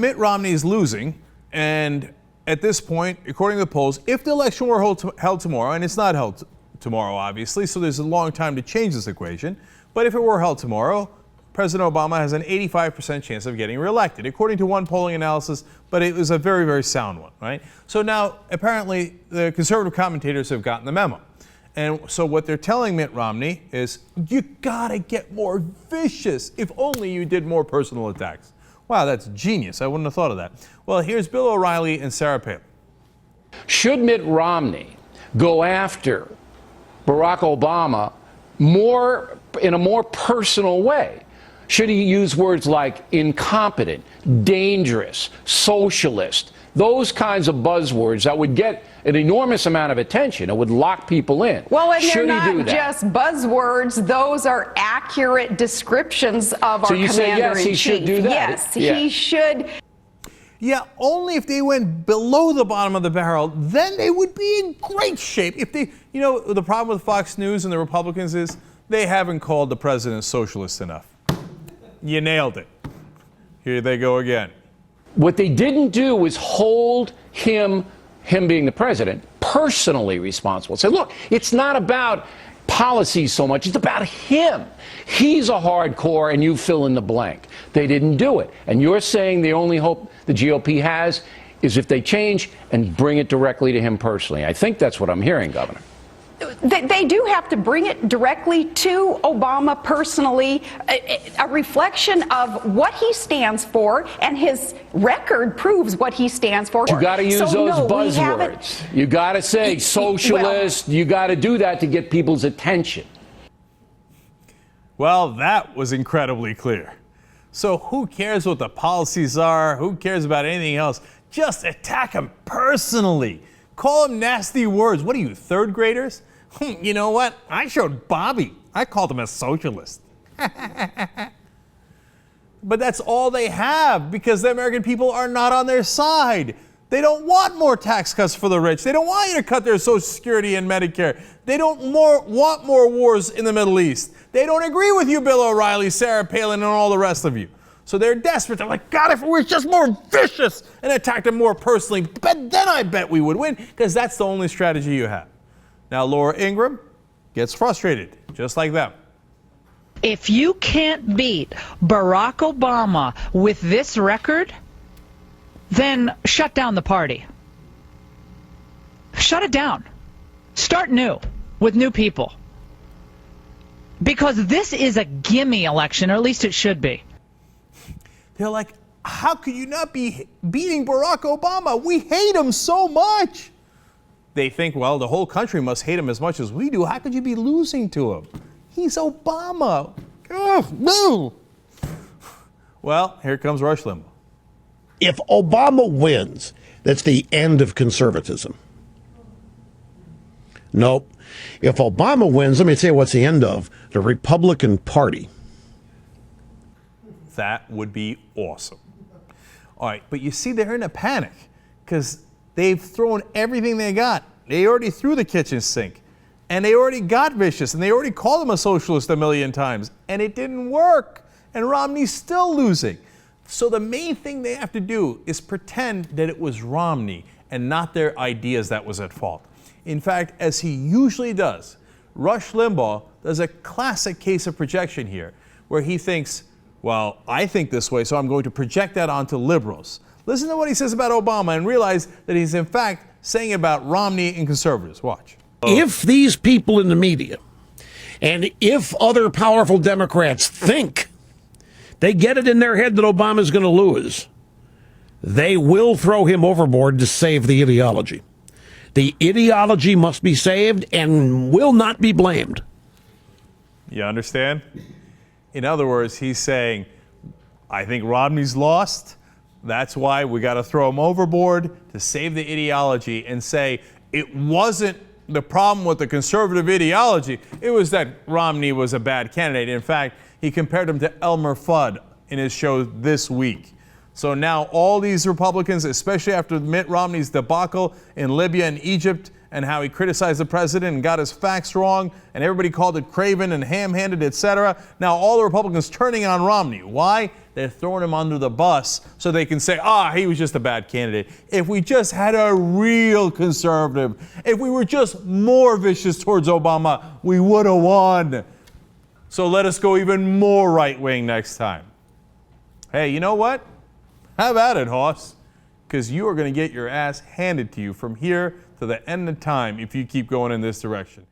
Mitt Romney is losing, and at this point, according to the polls, if the election were held tomorrow, and it's not held tomorrow, obviously, so there's a long time to change this equation, but if it were held tomorrow, President Obama has an 85% chance of getting reelected, according to one polling analysis, but it was a very, very sound one, right? So now, apparently, the conservative commentators have gotten the memo. And so what they're telling Mitt Romney is, you gotta get more vicious. If only you did more personal attacks. Wow, that's genius. I wouldn't have thought of that. Well, here's Bill O'Reilly and Sarah Palin. Should Mitt Romney go after Barack Obama in a more personal way? Should he use words like incompetent, dangerous, socialist, those kinds of buzzwords that would get an enormous amount of attention? It would lock people in. Well, and they're not just buzzwords. Those are accurate descriptions of our commander-in-chief. So you say yes, he should do that? Yes, he should. Yeah, only if they went below the bottom of the barrel, then they would be in great shape. If they, the problem with Fox News and the Republicans is they haven't called the president socialist enough. You nailed it. Here they go again. What they didn't do was hold him being the president, personally responsible. Say, look, it's not about policies so much, it's about him. He's a hardcore and you fill in the blank. They didn't do it. And you're saying the only hope the GOP has is if they change and bring it directly to him personally. I think that's what I'm hearing, Governor. They do have to bring it directly to Obama personally, a reflection of what he stands for, and his record proves what he stands for. You got to use those buzzwords. You got to say socialist. You got to do that to get people's attention. Well, that was incredibly clear. So who cares what the policies are? Who cares about anything else? Just attack him personally. Call him nasty words. What are you, third graders? You know what? I showed Bobby. I called him a socialist. But that's all they have because the American people are not on their side. They don't want more tax cuts for the rich. They don't want you to cut their Social Security and Medicare. They don't want more wars in the Middle East. They don't agree with you, Bill O'Reilly, Sarah Palin, and all the rest of you. So they're desperate. They're like, God, if we were just more vicious and attacked them more personally, but then I bet we would win, because that's the only strategy you have. Now, Laura Ingraham gets frustrated, just like them. If you can't beat Barack Obama with this record, then shut down the party. Shut it down. Start new with new people. Because this is a gimme election, or at least it should be. They're like, how could you not be beating Barack Obama? We hate him so much. They think, well, the whole country must hate him as much as we do. How could you be losing to him? He's Obama. Oh, no. Well, here comes Rush Limbaugh. If Obama wins, that's the end of conservatism. Nope. If Obama wins, let me tell you what's the end of. The Republican Party. That would be awesome. All right, but you see, they're in a panic because they've thrown everything they got. They already threw the kitchen sink, and they already got vicious, and they already called him a socialist a million times, and it didn't work, and Romney's still losing. So the main thing they have to do is pretend that it was Romney and not their ideas that was at fault. In fact, as he usually does, Rush Limbaugh does a classic case of projection here, where he thinks, well, I think this way, so I'm going to project that onto liberals. Listen to what he says about Obama and realize that he's in fact saying about Romney and conservatives. Watch. If these people in the media and if other powerful Democrats think they get it in their head that Obama's going to lose, they will throw him overboard to save the ideology. The ideology must be saved and will not be blamed. You understand? In other words, he's saying, I think Romney's lost. That's why we got to throw him overboard to save the ideology and say it wasn't the problem with the conservative ideology. It was that Romney was a bad candidate. In fact, he compared him to Elmer Fudd in his show This Week. So now all these Republicans, especially after Mitt Romney's debacle in Libya and Egypt and how he criticized the president and got his facts wrong and everybody called it craven and ham-handed, etc. Now all the Republicans turning on Romney. Why? They're throwing him under the bus so they can say, he was just a bad candidate. If we just had a real conservative, if we were just more vicious towards Obama, we would have won. So let us go even more right-wing next time. Hey, you know what? How about it, Hoss? Because you are going to get your ass handed to you from here to the end of time if you keep going in this direction.